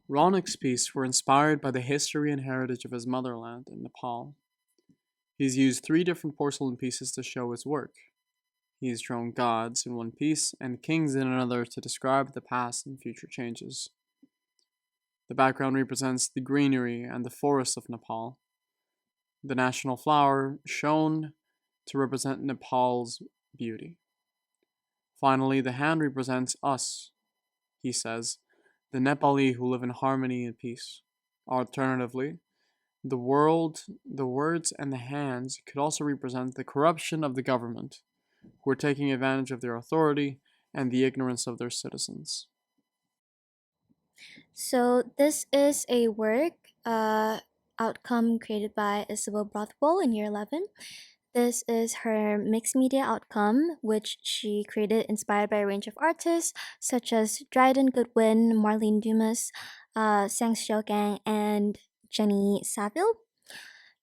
Raunik's pieces were inspired by the history and heritage of his motherland in Nepal. He's used three different porcelain pieces to show his work. He's drawn gods in one piece and kings in another to describe the past and future changes. The background represents the greenery and the forests of Nepal, the national flower shown to represent Nepal's beauty. Finally, the hand represents us, he says, the Nepali who live in harmony and peace. Alternatively, the words, and the hands could also represent the corruption of the government, who are taking advantage of their authority and the ignorance of their citizens. So this is a work outcome created by Isabella Brothwall in year 11. This is her mixed media outcome, which she created inspired by a range of artists such as Dryden Goodwin, Marlene Dumas, Sang Xiaogang, and Jenny Saville.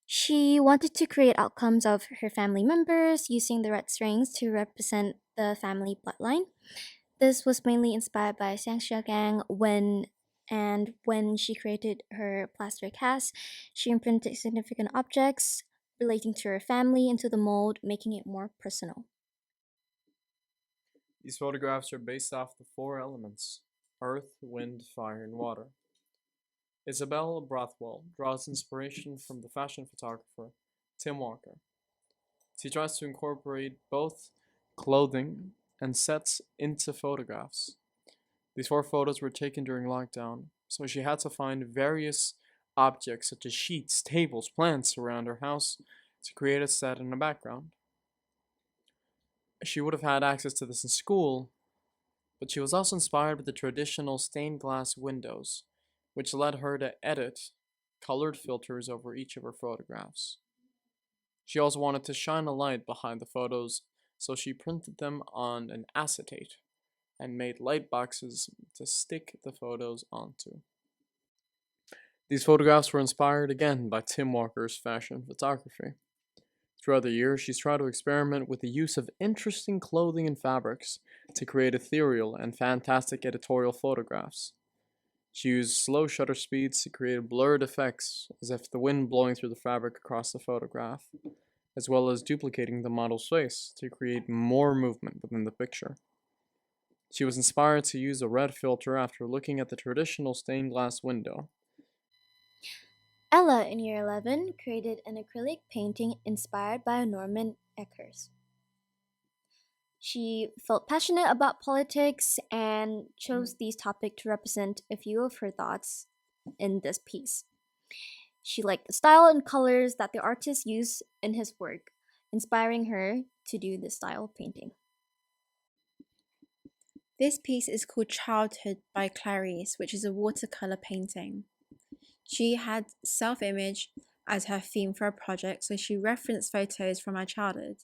She wanted to create outcomes of her family members using the red strings to represent the family bloodline. This was mainly inspired by Sang Xiaogang when she created her plaster cast, she imprinted significant objects relating to her family into the mold, making it more personal. These photographs are based off the four elements: earth, wind, fire, and water. Isabella Brothwall draws inspiration from the fashion photographer Tim Walker. She tries to incorporate both clothing and sets into photographs. These four photos were taken during lockdown, so she had to find various objects such as sheets, tables, plants around her house to create a set and a background. She would have had access to this in school, but she was also inspired by the traditional stained glass windows, which led her to edit colored filters over each of her photographs. She also wanted to shine a light behind the photos, so she printed them on an acetate and made light boxes to stick the photos onto. These photographs were inspired again by Tim Walker's fashion photography. Throughout the year, she's tried to experiment with the use of interesting clothing and fabrics to create ethereal and fantastic editorial photographs. She used slow shutter speeds to create blurred effects as if the wind blowing through the fabric across the photograph, as well as duplicating the model's face to create more movement within the picture. She was inspired to use a red filter after looking at the traditional stained glass window. Ella in year 11 created an acrylic painting inspired by Norman Eckers. She felt passionate about politics and chose these topics to represent a few of her thoughts in this piece. She liked the style and colors that the artist used in his work, inspiring her to do this style of painting. This piece is called Childhood by Clarice, which is a watercolor painting. She had self-image as her theme for a project, so she referenced photos from her childhood.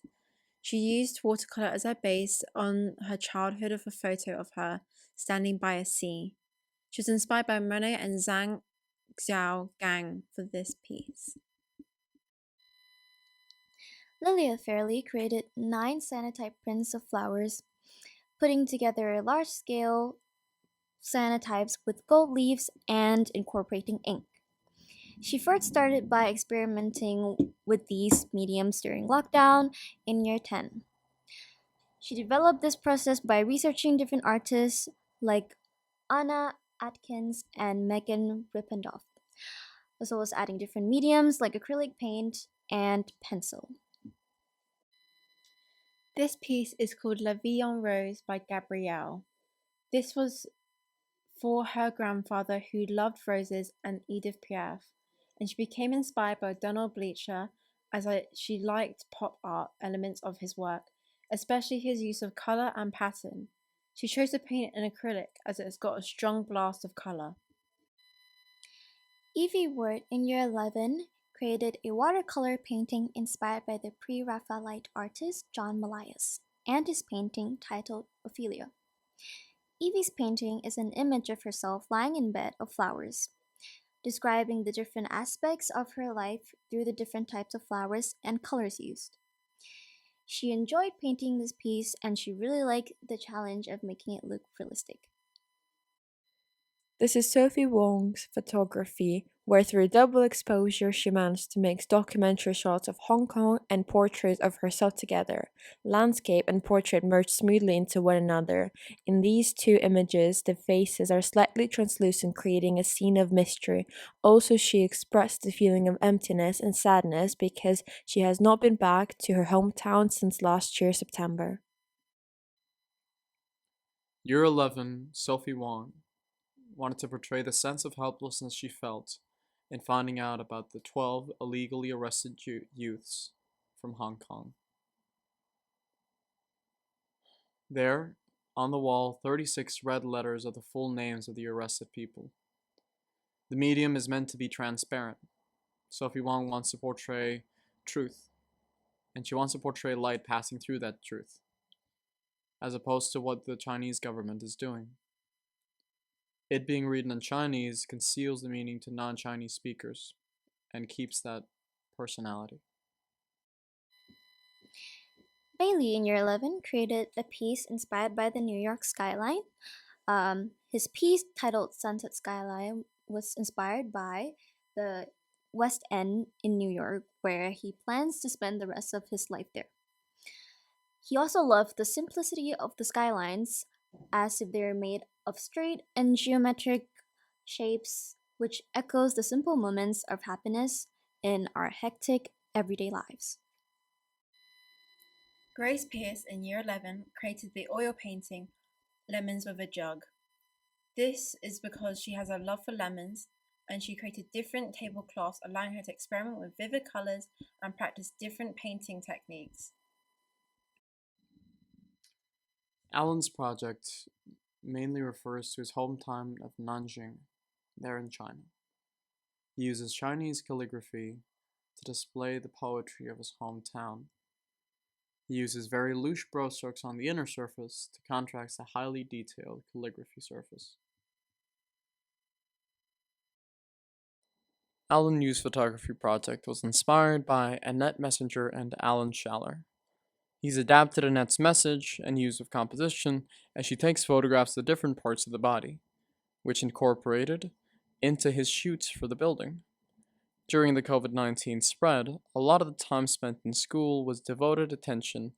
She used watercolor as her base on her childhood of a photo of her standing by a sea. She was inspired by Monet and Zhang Xiao Gang for this piece. Lilia Fairley created 9 cyanotype prints of flowers, putting together large scale cyanotypes with gold leaves and incorporating ink. She first started by experimenting with these mediums during lockdown in year 10. She developed this process by researching different artists like Anna Atkins and Megan Rippendorf, as well as adding different mediums like acrylic paint and pencil. This piece is called Levion Rose by Gabrielle. This was for her grandfather who loved roses and Edith Piaf, and she became inspired by Donald Bleacher she liked pop art elements of his work, especially his use of color and pattern. She chose to paint in acrylic as it has got a strong blast of color. Evie Ward in year 11 created a watercolor painting inspired by the pre-Raphaelite artist John Malias and his painting titled Ophelia. Evie's painting is an image of herself lying in bed of flowers, describing the different aspects of her life through the different types of flowers and colors used. She enjoyed painting this piece and she really liked the challenge of making it look realistic. This is Sophie Wong's photography, where through double exposure she managed to mix documentary shots of Hong Kong and portraits of herself together. Landscape and portrait merge smoothly into one another. In these two images, the faces are slightly translucent, creating a scene of mystery. Also, she expressed the feeling of emptiness and sadness because she has not been back to her hometown since last year, September. Year 11, Sophie Wong wanted to portray the sense of helplessness she felt in finding out about the 12 illegally arrested youths from Hong Kong. There, on the wall, 36 red letters are the full names of the arrested people. The medium is meant to be transparent. Sophie Wong wants to portray truth, and she wants to portray light passing through that truth, as opposed to what the Chinese government is doing. It being written in Chinese conceals the meaning to non-Chinese speakers and keeps that personality. Bailey in year 11 created a piece inspired by the New York skyline. His piece titled Sunset Skyline was inspired by the West End in New York, where he plans to spend the rest of his life there. He also loved the simplicity of the skylines, as if they're made of straight and geometric shapes, which echoes the simple moments of happiness in our hectic everyday lives. Grace Pierce in year 11 created the oil painting Lemons with a Jug. This is because she has a love for lemons and she created different tablecloths, allowing her to experiment with vivid colors and practice different painting techniques. Alan's project mainly refers to his hometown of Nanjing, there in China. He uses Chinese calligraphy to display the poetry of his hometown. He uses very loose brushstrokes on the inner surface to contrast the highly detailed calligraphy surface. Alan Yu's photography project was inspired by Annette Messenger and Alan Schaller. He's adapted Annette's message and use of composition as she takes photographs of different parts of the body, which incorporated into his shoots for the building. During the COVID-19 spread, a lot of the time spent in school was devoting attention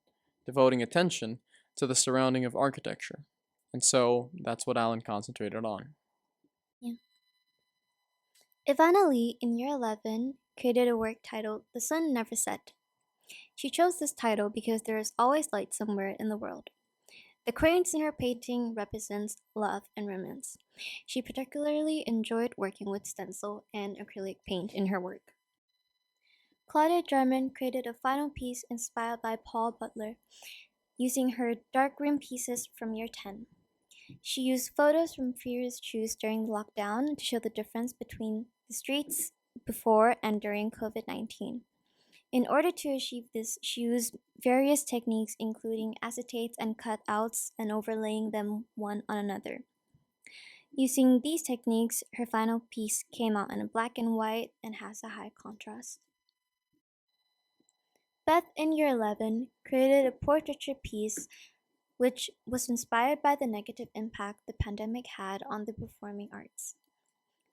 to the surrounding of architecture. And so that's what Alan concentrated on. Yeah. Ivana Lee in year 11 created a work titled The Sun Never Set. She chose this title because there is always light somewhere in the world. The cranes in her painting represents love and romance. She particularly enjoyed working with stencil and acrylic paint in her work. Claudia Jarman created a final piece inspired by Paul Butler, using her darkroom pieces from year 10. She used photos from previous shoots during the lockdown to show the difference between the streets before and during COVID-19. In order to achieve this, she used various techniques including acetates and cutouts and overlaying them one on another. Using these techniques, her final piece came out in black and white and has a high contrast. Beth in year 11 created a portraiture piece which was inspired by the negative impact the pandemic had on the performing arts.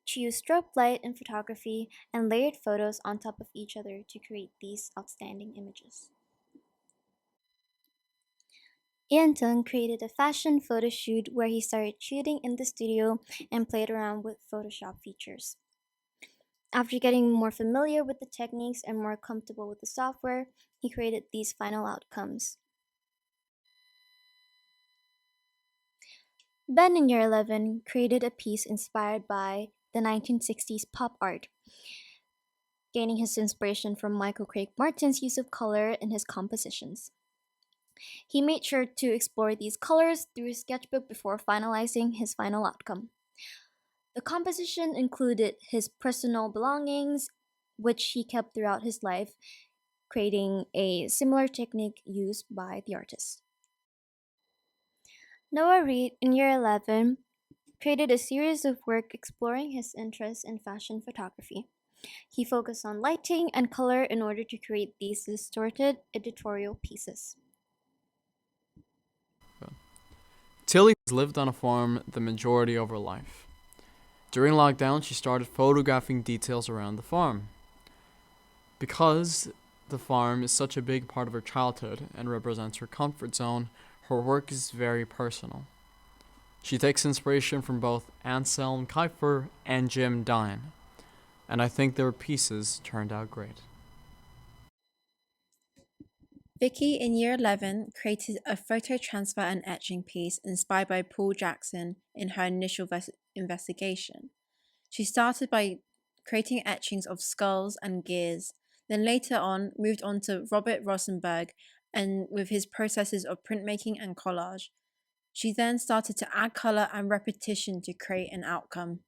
She used strobe light in photography and layered photos on top of each other to create these outstanding images. Ian Tung created a fashion photo shoot where he started shooting in the studio and played around with Photoshop features. After getting more familiar with the techniques and more comfortable with the software, he created these final outcomes. Ben in year 11 created a piece inspired by the 1960s pop art, gaining his inspiration from Michael Craig Martin's use of color in his compositions. He made sure to explore these colors through his sketchbook before finalizing his final outcome. The composition included his personal belongings, which he kept throughout his life, creating a similar technique used by the artist. Noah Reed, in year 11, created a series of work exploring his interest in fashion photography. He focused on lighting and color in order to create these distorted editorial pieces. Tilly has lived on a farm the majority of her life. During lockdown, she started photographing details around the farm. Because the farm is such a big part of her childhood and represents her comfort zone, her work is very personal. She takes inspiration from both Anselm Kiefer and Jim Dine, and I think their pieces turned out great. Vicky in year 11 created a photo transfer and etching piece inspired by Paul Jackson in her initial investigation. She started by creating etchings of skulls and gears, then later on moved on to Robert Rosenberg and with his processes of printmaking and collage. She then started to add color and repetition to create an outcome.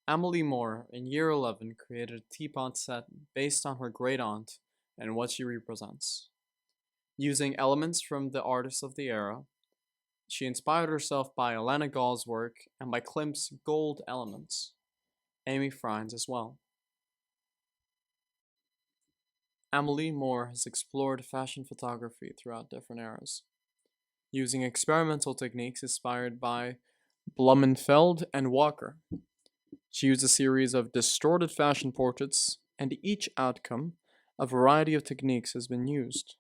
Emily Moore in year 11 created a teapot set based on her great aunt and what she represents. Using elements from the artists of the era, she inspired herself by Elena Gall's work and by Klimt's gold elements, Amy Friend's as well. Emily Moore has explored fashion photography throughout different eras, using experimental techniques inspired by Blumenfeld and Walker. She used a series of distorted fashion portraits, and each outcome, a variety of techniques has been used,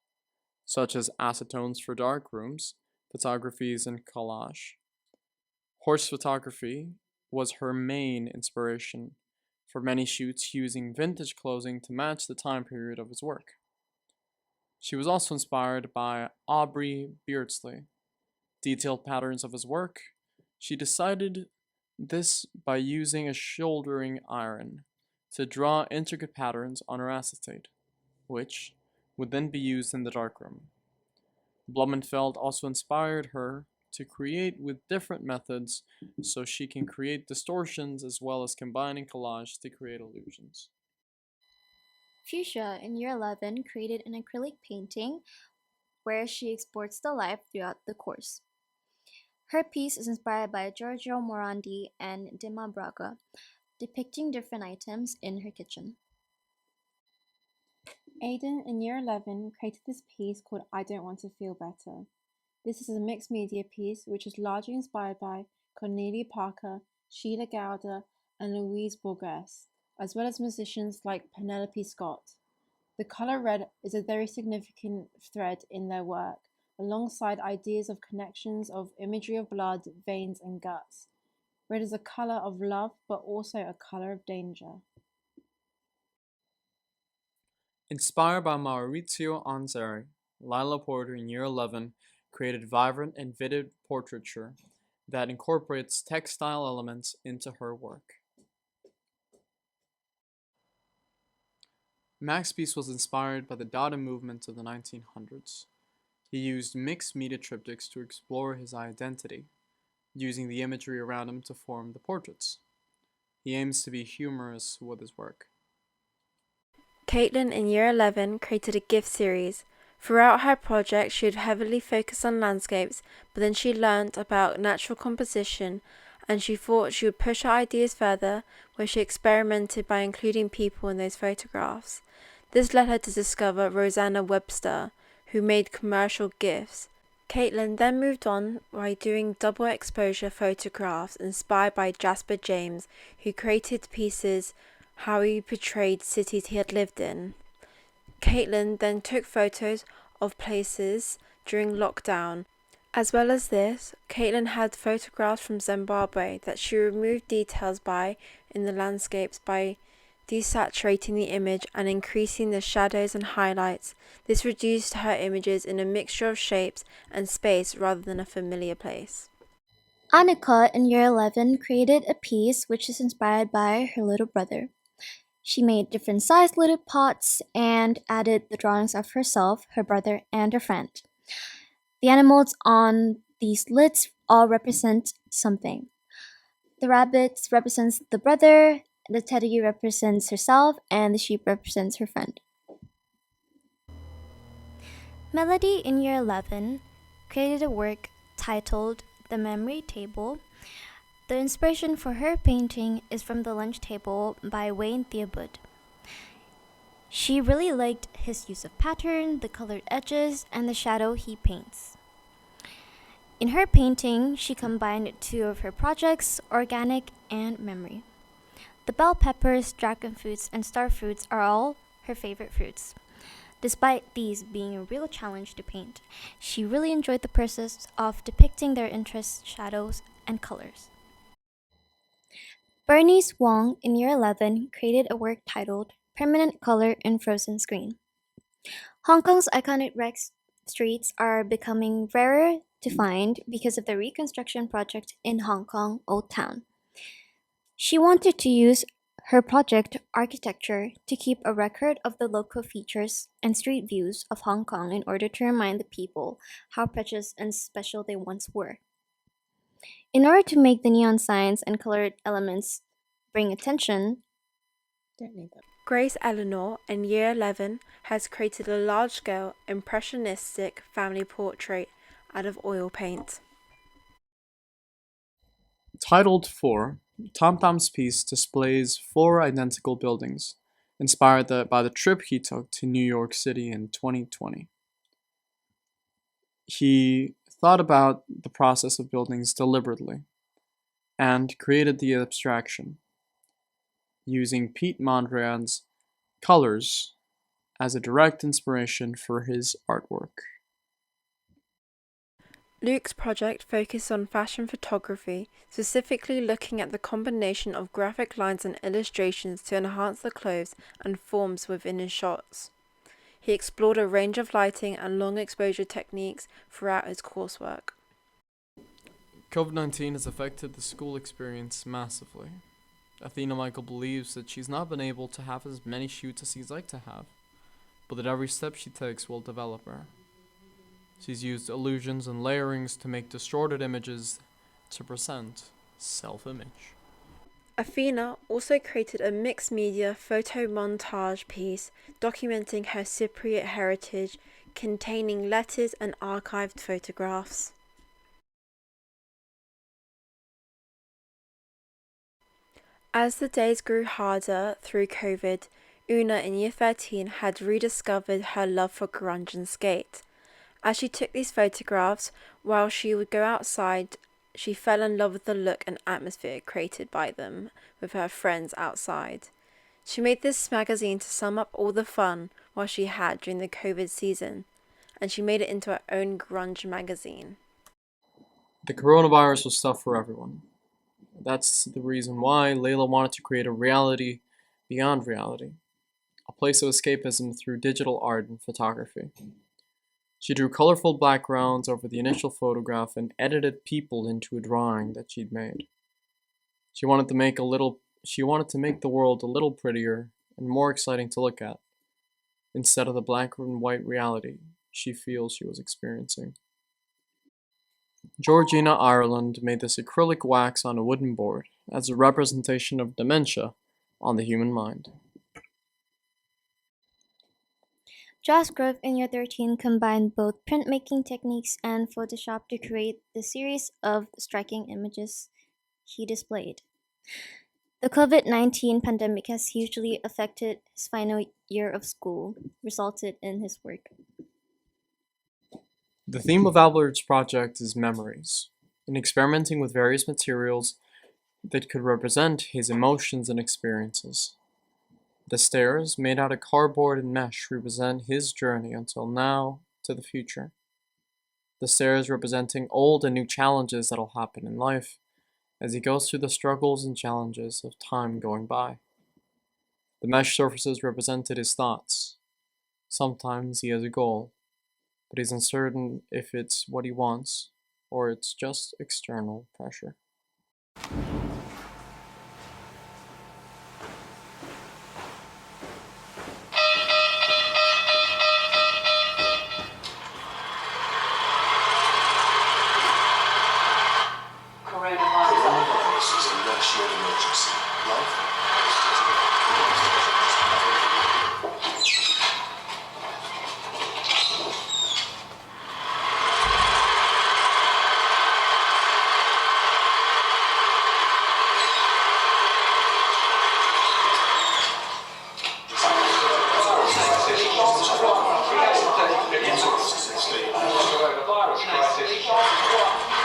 such as acetones for darkrooms, photographies, and collage. Horse photography was her main inspiration for many shoots using vintage clothing to match the time period of his work. She was also inspired by Aubrey Beardsley. Detailed patterns of his work, she decided this by using a shouldering iron to draw intricate patterns on her acetate, which would then be used in the darkroom. Blumenfeld also inspired her to create with different methods so she can create distortions as well as combining collage to create illusions. Fuchsia in year 11 created an acrylic painting where she explores the life throughout the course. Her piece is inspired by Giorgio Morandi and Dima Braga, depicting different items in her kitchen. Aidan in year 11 created this piece called I Don't Want to Feel Better. This is a mixed media piece which is largely inspired by Cornelia Parker, Sheila Gowder, and Louise Bourges, as well as musicians like Penelope Scott. The color red is a very significant thread in their work, alongside ideas of connections of imagery of blood, veins, and guts. Red is a color of love, but also a color of danger. Inspired by Maurizio Anzari, Lila Porter in year 11 created vibrant and vivid portraiture that incorporates textile elements into her work. Max Peace was inspired by the Dada movement of the 1900s. He used mixed media triptychs to explore his identity, using the imagery around him to form the portraits. He aims to be humorous with his work. Caitlin in year 11 created a gift series. Throughout her project, she would heavily focus on landscapes, but then she learnt about natural composition and she thought she would push her ideas further, where she experimented by including people in those photographs. This led her to discover Rosanna Webster, who made commercial gifts. Caitlin then moved on by doing double exposure photographs inspired by Jasper James, who created pieces how he portrayed cities he had lived in. Caitlin then took photos of places during lockdown. As well as this, Caitlin had photographs from Zimbabwe that she removed details by in the landscapes by desaturating the image and increasing the shadows and highlights. This reduced her images in a mixture of shapes and space rather than a familiar place. Annika in year 11 created a piece which is inspired by her little brother. She made different sized little pots and added the drawings of herself, her brother, and her friend. The animals on these lids all represent something. The rabbit represents the brother, the teddy represents herself, and the sheep represents her friend. Melody in year 11 created a work titled The Memory Table. The inspiration for her painting is from The Lunch Table by Wayne Thiebaud. She really liked his use of pattern, the colored edges, and the shadow he paints. In her painting, she combined two of her projects, organic and memory. The bell peppers, dragon fruits, and star fruits are all her favorite fruits. Despite these being a real challenge to paint, she really enjoyed the process of depicting their interests, shadows, and colors. Bernice Wong, in year 11, created a work titled Permanent Color in Frozen Screen. Hong Kong's iconic red streets are becoming rarer to find because of the reconstruction project in Hong Kong Old Town. She wanted to use her project Architecture to keep a record of the local features and street views of Hong Kong in order to remind the people how precious and special they once were. In order to make the neon signs and colored elements bring attention, Don't need that. Grace Eleanor, in year 11, has created a large-scale, impressionistic family portrait out of oil paint. Titled 4, Tom Tom's piece displays 4 identical buildings, inspired by the trip he took to New York City in 2020. He thought about the process of buildings deliberately and created the abstraction, using Pete Mondrian's colors as a direct inspiration for his artwork. Luke's project focused on fashion photography, specifically looking at the combination of graphic lines and illustrations to enhance the clothes and forms within his shots. He explored a range of lighting and long exposure techniques throughout his coursework. COVID-19 has affected the school experience massively. Athena Michael believes that she's not been able to have as many shoots as she'd like to have, but that every step she takes will develop her. She's used illusions and layerings to make distorted images to present self-image. Athena also created a mixed media photo montage piece documenting her Cypriot heritage, containing letters and archived photographs. As the days grew harder through COVID, Una in year 13 had rediscovered her love for grunge and skate. As she took these photographs, while she would go outside, she fell in love with the look and atmosphere created by them with her friends outside. She made this magazine to sum up all the fun while she had during the COVID season, and she made it into her own grunge magazine. The coronavirus was tough for everyone. That's the reason why Layla wanted to create a reality beyond reality, a place of escapism through digital art and photography. She drew colorful backgrounds over the initial photograph and edited people into a drawing that she'd made. She wanted to make the world a little prettier and more exciting to look at, instead of the black and white reality she feels she was experiencing. Georgina Ireland made this acrylic wax on a wooden board as a representation of dementia on the human mind. Josh Grove in year 13 combined both printmaking techniques and Photoshop to create the series of striking images he displayed. The COVID-19 pandemic has hugely affected his final year of school, resulted in his work. The theme of Albert's project is memories, in experimenting with various materials that could represent his emotions and experiences. The stairs, made out of cardboard and mesh, represent his journey until now to the future. The stairs representing old and new challenges that'll happen in life as he goes through the struggles and challenges of time going by. The mesh surfaces represented his thoughts. Sometimes he has a goal, but he's uncertain if it's what he wants or it's just external pressure. Coronavirus is a national emergency. Coronavirus crisis.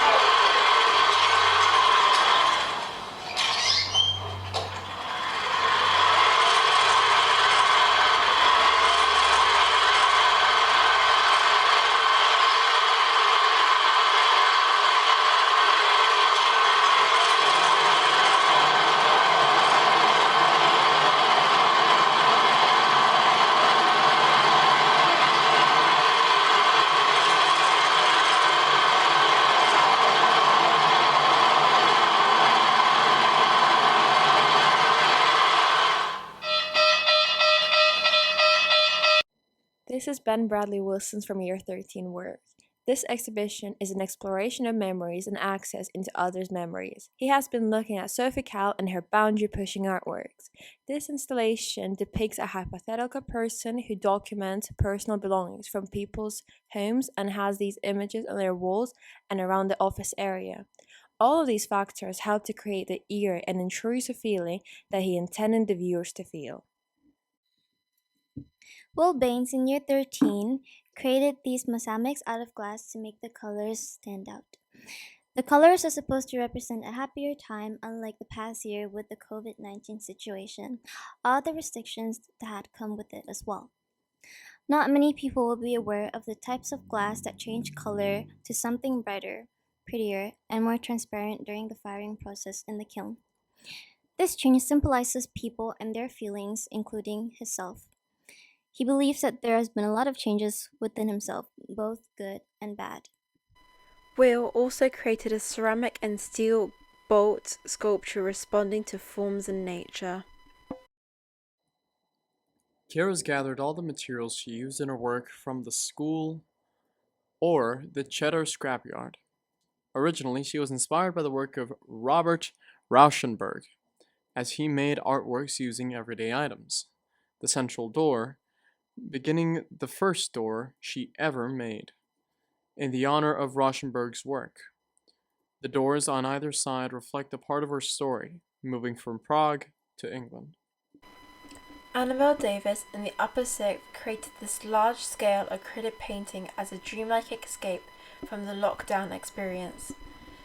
This is Ben Bradley Wilson's from Year 13 work. This exhibition is an exploration of memories and access into others' memories. He has been looking at Sophie and her boundary-pushing artworks. This installation depicts a hypothetical person who documents personal belongings from people's homes and has these images on their walls and around the office area. All of these factors help to create the eerie and intrusive feeling that he intended the viewers to feel. Will Baines in Year 13 created these mosaics out of glass to make the colors stand out. The colors are supposed to represent a happier time, unlike the past year with the COVID-19 situation, all the restrictions that had come with it as well. Not many people will be aware of the types of glass that change color to something brighter, prettier, and more transparent during the firing process in the kiln. This change symbolizes people and their feelings, including himself. He believes that there has been a lot of changes within himself, both good and bad. Will also created a ceramic and steel bolt sculpture responding to forms in nature. Kira's gathered all the materials she used in her work from the school or the Cheddar scrapyard. Originally, she was inspired by the work of Robert Rauschenberg, as he made artworks using everyday items. The central door, beginning the first door she ever made, in the honor of Rauschenberg's work. The doors on either side reflect a part of her story, moving from Prague to England. Annabelle Davis in the upper sixth created this large-scale acrylic painting as a dreamlike escape from the lockdown experience.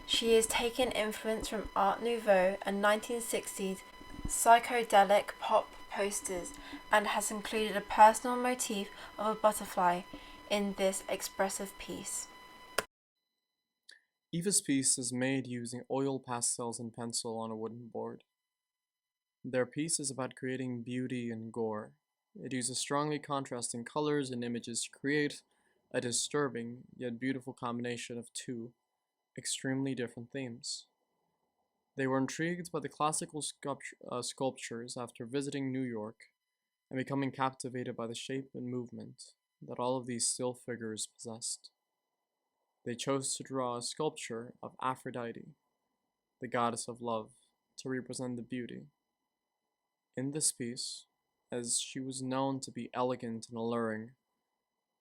She has taken influence from Art Nouveau and 1960s psychedelic pop posters and has included a personal motif of a butterfly in this expressive piece. Eva's piece is made using oil pastels and pencil on a wooden board. Their piece is about creating beauty and gore. It uses strongly contrasting colors and images to create a disturbing yet beautiful combination of two extremely different themes. They were intrigued by the classical sculptures after visiting New York and becoming captivated by the shape and movement that all of these still figures possessed. They chose to draw a sculpture of Aphrodite, the goddess of love, to represent the beauty. In this piece, as she was known to be elegant and alluring,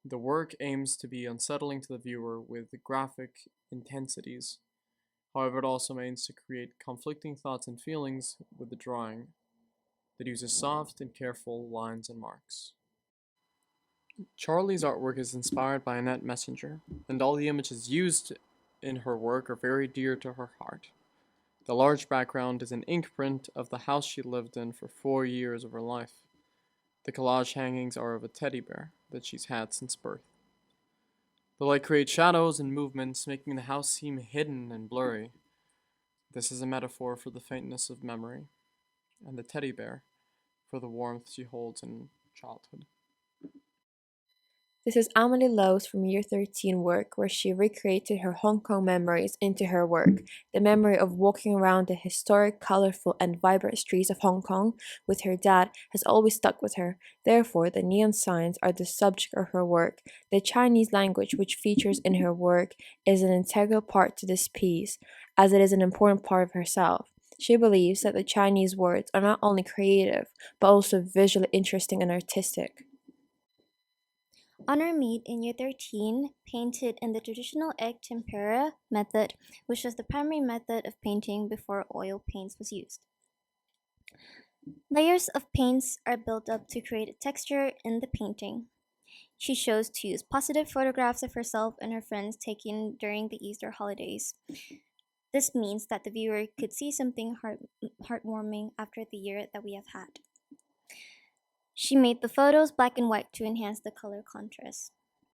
the work aims to be unsettling to the viewer with graphic intensities. However, it also aims to create conflicting thoughts and feelings with the drawing that uses soft and careful lines and marks. Charlie's artwork is inspired by Annette Messenger, and all the images used in her work are very dear to her heart. The large background is an ink print of the house she lived in for 4 years of her life. The collage hangings are of a teddy bear that she's had since birth. The light creates shadows and movements, making the house seem hidden and blurry. This is a metaphor for the faintness of memory, and the teddy bear for the warmth she holds in childhood. This is Amelie Lowe's from Year 13 work, where she recreated her Hong Kong memories into her work. The memory of walking around the historic, colorful, and vibrant streets of Hong Kong with her dad has always stuck with her. Therefore, the neon signs are the subject of her work. The Chinese language, which features in her work, is an integral part to this piece, as it is an important part of herself. She believes that the Chinese words are not only creative, but also visually interesting and artistic. Honor Mead in Year 13 painted in the traditional egg tempera method, which was the primary method of painting before oil paints was used. Layers of paints are built up to create a texture in the painting. She chose to use positive photographs of herself and her friends taken during the Easter holidays. This means that the viewer could see something heartwarming after the year that we have had. She made the photos black and white to enhance the color contrast.